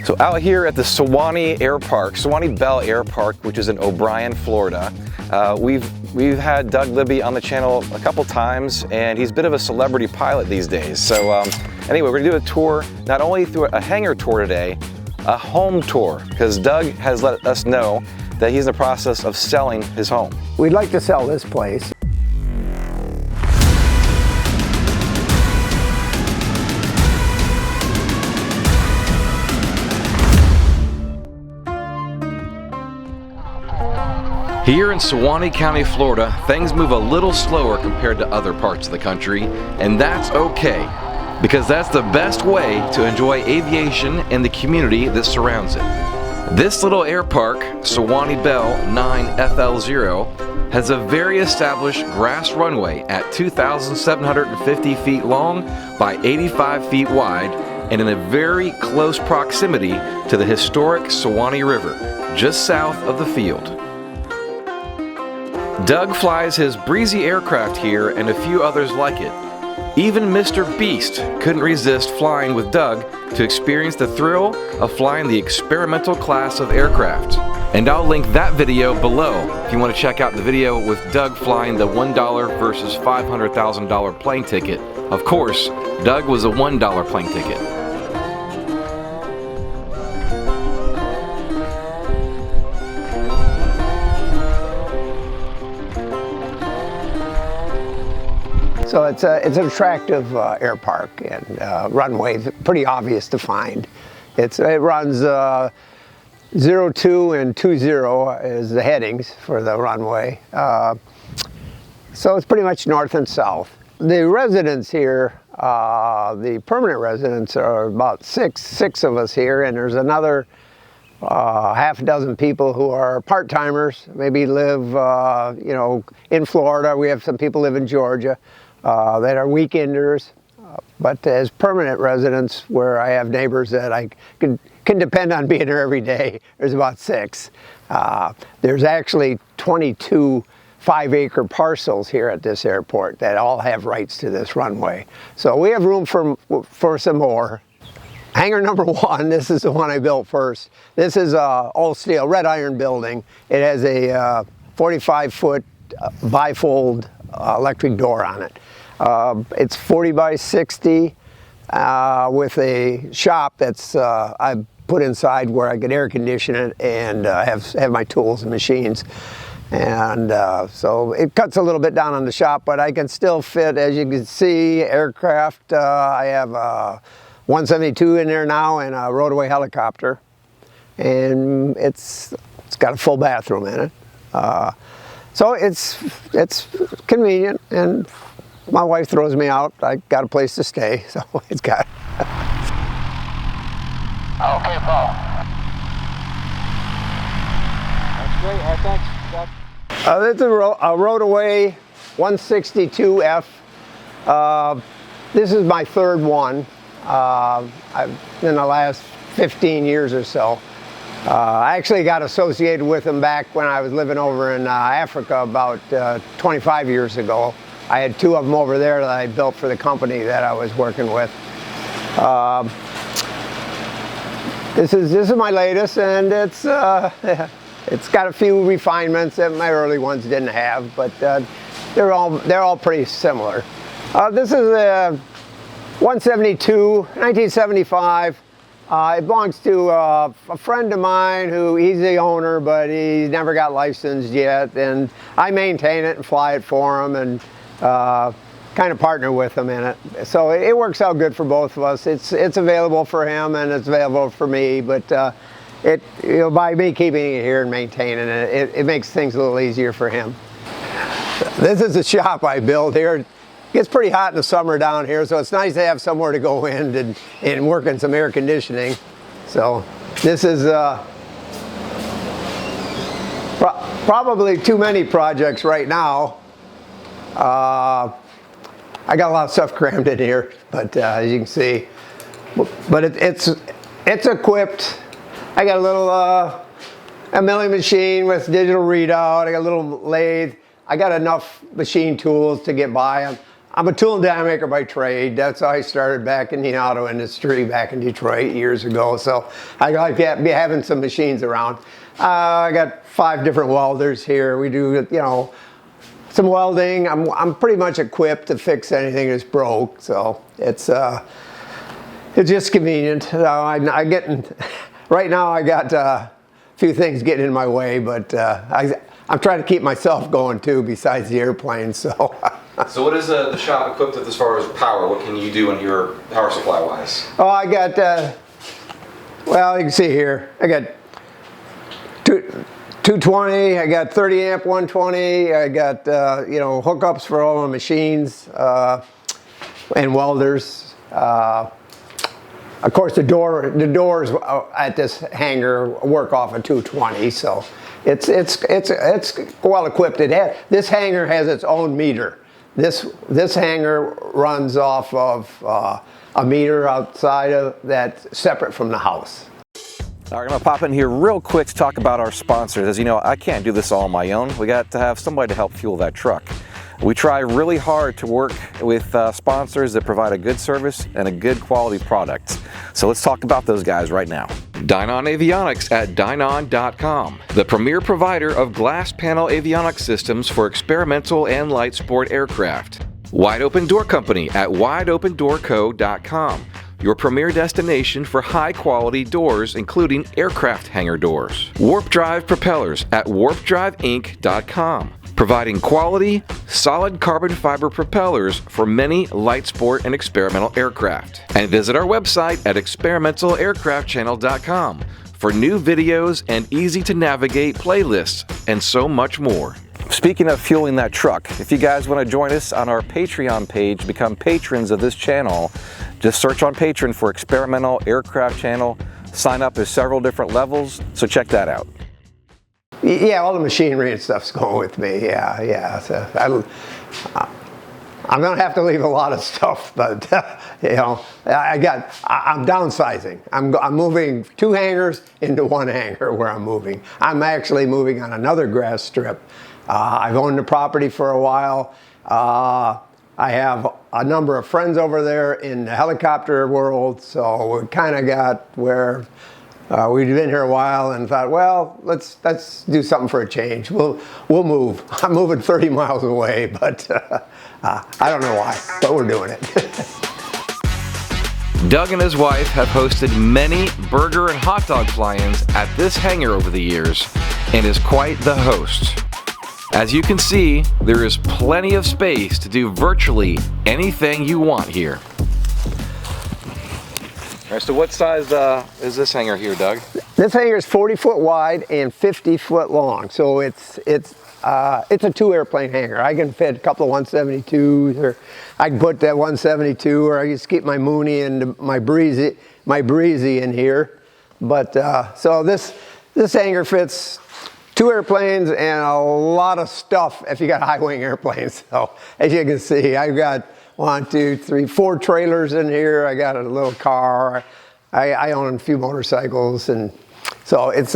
So out here at the Suwannee Airpark, Suwannee Belle Airpark, which is in O'Brien, Florida, we've had Doug Libby on the channel a couple times, and he's a bit of a celebrity pilot these days. So anyway, we're gonna do a tour, not only through a hangar tour today, a home tour, because Doug has let us know that he's in the process of selling his home. We'd like to sell this place. Here in Suwannee County, Florida, things move a little slower compared to other parts of the country, and that's okay, because that's the best way to enjoy aviation and the community that surrounds it. This little airpark, Suwannee Belle 9FL0, has a very established grass runway at 2,750 feet long by 85 feet wide, and in a very close proximity to the historic Suwannee River, just south of the field. Doug flies his breezy aircraft here and a few others like it. Even MrBeast couldn't resist flying with Doug to experience the thrill of flying the experimental class of aircraft. And I'll link that video below if you want to check out the video with Doug flying the $1 versus $500,000 plane ticket. Of course, Doug was a $1 plane ticket. So it's an attractive air park, and runway, pretty obvious to find. It runs 02 and 20 is the headings for the runway. So it's pretty much north and south. The residents here, the permanent residents, are about six of us here, and there's another half a dozen people who are part-timers, maybe live in Florida. We have some people live in Georgia that are weekenders, but as permanent residents, where I have neighbors that I can depend on being there every day, there's about 6. There's actually 22 5-acre parcels here at this airport that all have rights to this runway. So we have room for some more. Hangar number 1, this is the one I built first. This is all steel, red iron building. It has a 45-foot bifold electric door on it. It's 40 by 60 with a shop that's I put inside where I could air condition it and have my tools and machines. And so it cuts a little bit down on the shop, but I can still fit, as you can see, aircraft. I have a 172 in there now and a rotaway helicopter, and it's got a full bathroom in it. So it's convenient, and my wife throws me out. I got a place to stay, so it's got. Okay, Paul. That's great. Thanks. This is a rotaway 162F. This is my third one. In the last 15 years or so. I actually got associated with them back when I was living over in Africa about 25 years ago. I had 2 of them over there that I built for the company that I was working with. This is my latest, and it's got a few refinements that my early ones didn't have, but they're all pretty similar. This is a 172, 1975. It belongs to a friend of mine he's the owner, but he's never got licensed yet, and I maintain it and fly it for him, and kind of partner with him in it. So it works out good for both of us. It's available for him and it's available for me, but by me keeping it here and maintaining it makes things a little easier for him. This is the shop I built here. It gets pretty hot in the summer down here, so it's nice to have somewhere to go in and work in some air conditioning. So this is probably too many projects right now. I got a lot of stuff crammed in here, but as you can see, but it's equipped. I got a little a milling machine with digital readout. I got a little lathe. I got enough machine tools to get by. I'm a tool and die maker by trade. That's how I started back in the auto industry back in Detroit years ago. So I like to be having some machines around. I got 5 different welders here. We do, you know, some welding. I'm pretty much equipped to fix anything that's broke. So it's just convenient. Right now I got a few things getting in my way, but I'm trying to keep myself going too, besides the airplane. So. So what is the shop equipped with as far as power? What can you do in your power supply wise? Oh, I got, well, you can see here, I got 220, I got 30 amp 120, I got, you know, hookups for all the machines and welders. Of course, the doors at this hangar work off a 220, so it's well equipped. This hangar has its own meter. This hangar runs off of a meter outside of that, separate from the house. All right, I'm gonna pop in here real quick to talk about our sponsors. As you know, I can't do this all on my own. We got to have somebody to help fuel that truck. We try really hard to work with sponsors that provide a good service and a good quality product. So let's talk about those guys right now. Dynon Avionics at Dynon.com, the premier provider of glass panel avionics systems for experimental and light sport aircraft. Wide Open Door Company at WideOpenDoorCo.com, your premier destination for high-quality doors, including aircraft hangar doors. Warp Drive Propellers at WarpDriveInc.com, providing quality, solid carbon fiber propellers for many light sport and experimental aircraft. And visit our website at ExperimentalAircraftChannel.com for new videos and easy-to-navigate playlists and so much more. Speaking of fueling that truck, if you guys want to join us on our Patreon page, become patrons of this channel, just search on Patreon for Experimental Aircraft Channel. Sign up. There's several different levels, so check that out. Yeah, all the machinery and stuff's going with me. Yeah. So I'm gonna have to leave a lot of stuff, but you know, I'm downsizing. I'm moving 2 hangars into 1 hangar where I'm moving. I'm actually moving on another grass strip. I've owned the property for a while. I have a number of friends over there in the helicopter world, so we kind of got where we'd been here a while and thought, well, let's do something for a change. We'll move. I'm moving 30 miles away, but I don't know why, but we're doing it. Doug and his wife have hosted many burger and hot dog fly-ins at this hangar over the years and is quite the host. As you can see, there is plenty of space to do virtually anything you want here. All right, so what size is this hangar here, Doug? This hangar is 40 foot wide and 50 foot long, so it's a 2 airplane hangar. I can fit a couple of 172s, or I can put that 172, or I just keep my Mooney and my Breezy in here. But so this hangar fits 2 airplanes and a lot of stuff if you got high wing airplanes. So as you can see, I've got 1, 2, 3, 4 trailers in here. I got a little car. I own a few motorcycles, and so it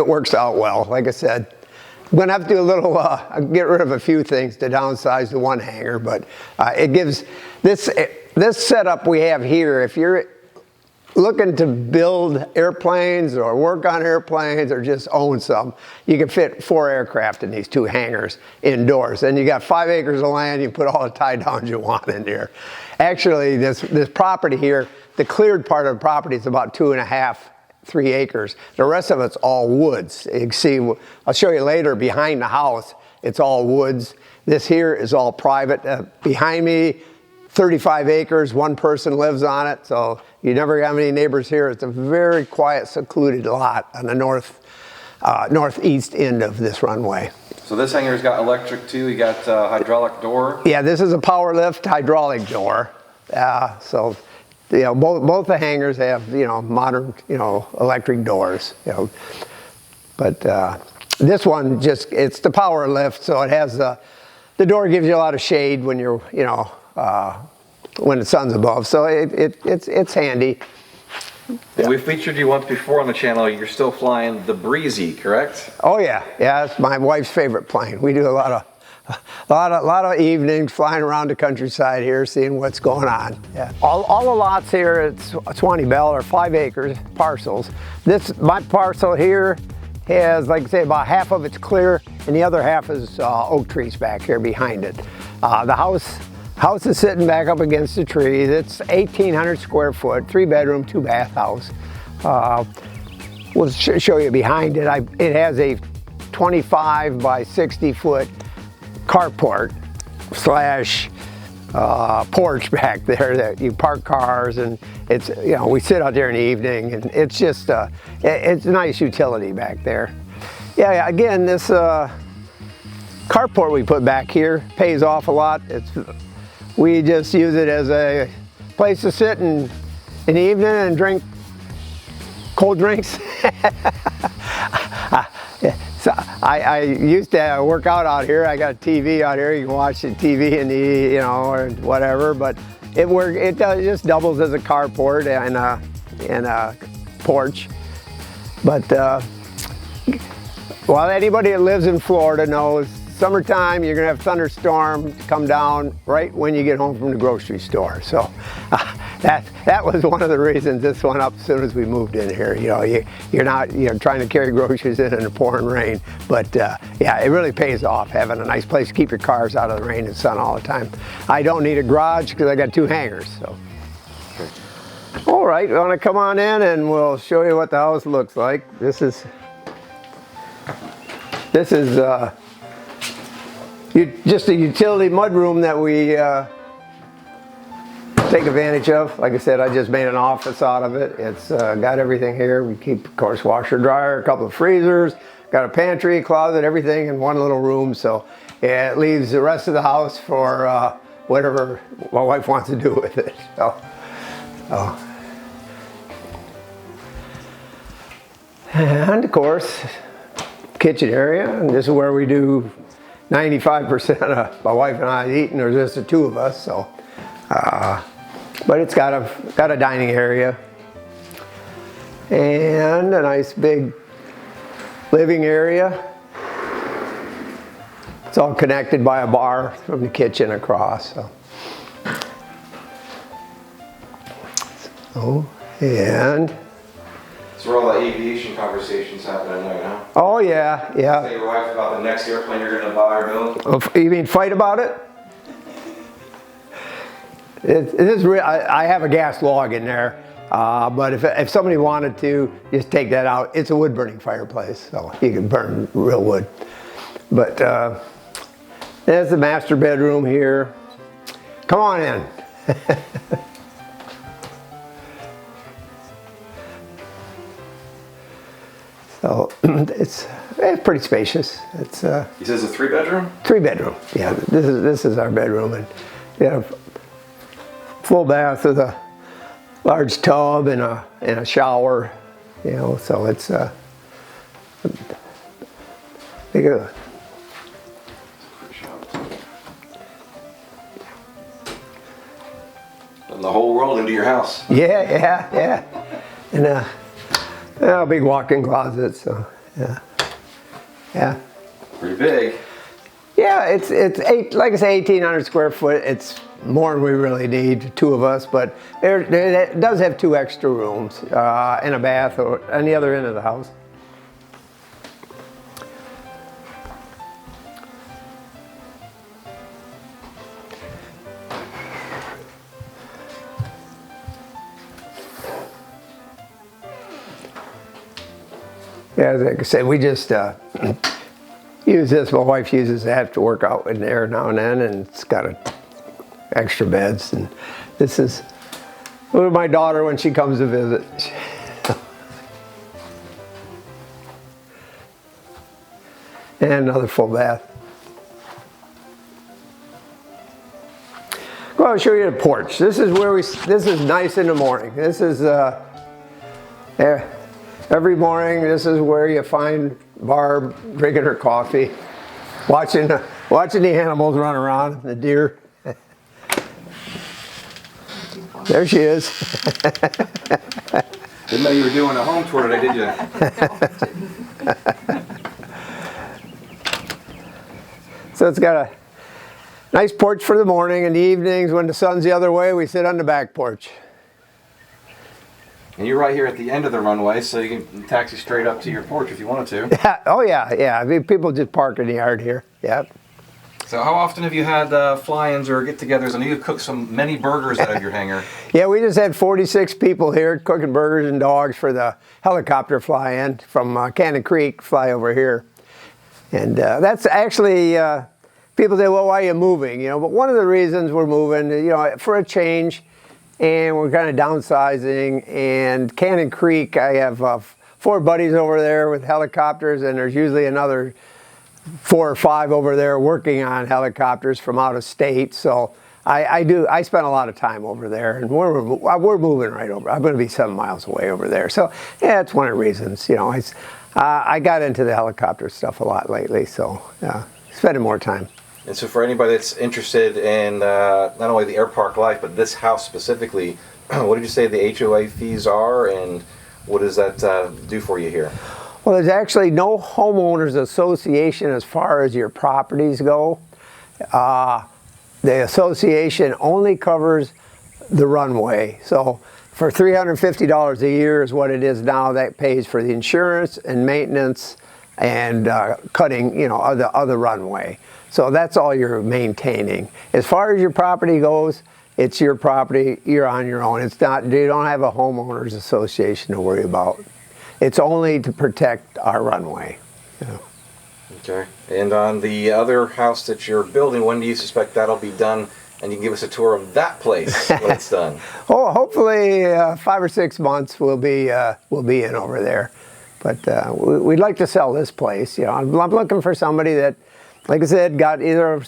works out well. Like I said, I'm gonna have to do a little get rid of a few things to downsize to 1 hangar, but it gives this setup we have here. If you're looking to build airplanes or work on airplanes or just own some, you can fit 4 aircraft in these 2 hangars indoors. And you got 5 acres of land, you can put all the tie downs you want in there. Actually, this property here, the cleared part of the property is about 2.5, 3 acres. The rest of it's all woods. You can see, I'll show you later, behind the house, it's all woods. This here is all private. Behind me, 35 acres, 1 person lives on it, so you never have any neighbors here. It's a very quiet, secluded lot on the northeast end of this runway. So this hangar's got electric too. You got hydraulic door. Yeah, this is a power lift hydraulic door. So you know, both the hangars have, you know, modern, you know, electric doors. You know, but this one it's the power lift, so it has the door gives you a lot of shade when you're, you know, when the sun's above, so it's handy. Yeah. We featured you once before on the channel. You're still flying the Breezy, correct? Oh yeah, it's my wife's favorite plane. We do a lot lot of evenings flying around the countryside here, seeing what's going on. Yeah. All the lots here at Suwannee Belle are 5 acres parcels. My parcel here has, like I say, about half of it's clear, and the other half is oak trees back here behind it. The house is sitting back up against the trees. It's 1,800 square foot, 3-bedroom, 2-bath house. We'll show you behind it. It has a 25 by 60 foot carport slash porch back there that you park cars, and it's, you know, we sit out there in the evening, and it's just it's a nice utility back there. Yeah, again, this carport we put back here pays off a lot. We just use it as a place to sit in the evening and drink cold drinks. So I used to work out here. I got a TV out here. You can watch the TV in the, you know, or whatever. But it just doubles as a carport and a porch. But well, anybody that lives in Florida knows summertime you're gonna have thunderstorm come down right when you get home from the grocery store. So that was one of the reasons this went up as soon as we moved in here. You know, you're not trying to carry groceries in the pouring rain, but yeah, it really pays off having a nice place to keep your cars out of the rain and sun all the time. I don't need a garage because I got 2 hangars. So, all right, want to come on in and we'll show you what the house looks like. This is just a utility mudroom that we take advantage of. Like I said, I just made an office out of it. It's got everything here. We keep, of course, washer, dryer, a couple of freezers, got a pantry, closet, everything in one little room. So yeah, it leaves the rest of the house for whatever my wife wants to do with it. So. And of course, kitchen area, and this is where we do 95% of my wife and I eating. There's just the 2 of us, so. But it's got a dining area and a nice big living area. It's all connected by a bar from the kitchen across. And That's where all the aviation conversations happen right now. oh yeah, yeah. Tell your wife about the next airplane you're going to buy or build. You mean fight about it? It is real. I have a gas log in there, but if somebody wanted to, just take that out. It's a wood burning fireplace, so you can burn real wood. But there's the master bedroom here. Come on in. So it's pretty spacious. It's He says a 3-bedroom? 3-bedroom. Yeah, this is our bedroom, and yeah, full bath with a large tub and a shower. You know, so it's big. And the whole world into your house. Yeah. And a big walk-in closet, so yeah. Pretty big. Yeah, it's like I say, 1,800 square foot. It's more than we really need, 2 of us, but it does have 2 extra rooms and a bath on the other end of the house. Yeah, like I said, we just use this. My wife uses it. I have to work out in there now and then, and it's got extra beds. And this is with my daughter when she comes to visit. And another full bath. Well, I'll show you the porch. This is where this is nice in the morning. This is every morning. This is where you find Barb drinking her coffee, watching the animals run around, the deer. There she is. Didn't know you were doing a home tour today, did you? So it's got a nice porch for the morning, and the evenings when the sun's the other way, we sit on the back porch. And you're right here at the end of the runway, so you can taxi straight up to your porch if you wanted to. Yeah. Oh yeah. I mean, people just park in the yard here. Yep. So how often have you had fly-ins or get-togethers? I know you've cooked many burgers out of your hangar. Yeah, we just had 46 people here cooking burgers and dogs for the helicopter fly-in from Cannon Creek fly over here. And that's actually, people say, well, why are you moving? You know, but one of the reasons we're moving, you know, for a change, and we're kind of downsizing. And Cannon Creek, I have 4 buddies over there with helicopters, and there's usually another 4 or 5 over there working on helicopters from out of state. So I spend a lot of time over there, and we're moving right over. I'm going to be 7 miles away over there. So yeah, it's one of the reasons. You know, I got into the helicopter stuff a lot lately, so spending more time. And so for anybody that's interested in not only the Airpark life, but this house specifically, what did you say the HOA fees are, and what does that do for you here? Well, there's actually no homeowners association as far as your properties go. The association only covers the runway. So for $350 a year is what it is now. That pays for the insurance and maintenance and cutting, you know, of the runway. So that's all you're maintaining. As far as your property goes, it's your property. You're on your own. It's not. You don't have a homeowners association to worry about. It's only to protect our runway. You know. Okay. And on the other house that you're building, when do you suspect that'll be done? And you can give us a tour of that place when it's done. Oh, hopefully 5 or 6 months we'll be in over there. But we'd like to sell this place. You know, I'm looking for somebody that, like I said, got either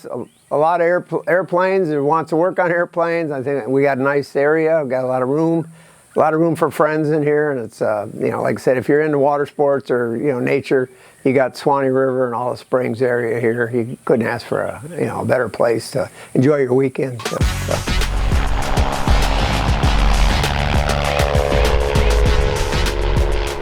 a lot of airplanes or wants to work on airplanes. I think we got a nice area. We've got a lot of room. A lot of room for friends in here, and it's you know, like I said, if you're into water sports or, you know, nature, you got Suwannee River and all the springs area here. You couldn't ask for a, you know, a better place to enjoy your weekend. So.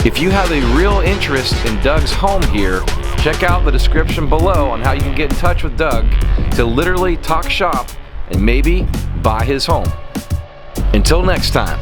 If you have a real interest in Doug's home here, check out the description below on how you can get in touch with Doug to literally talk shop and maybe buy his home. Until next time.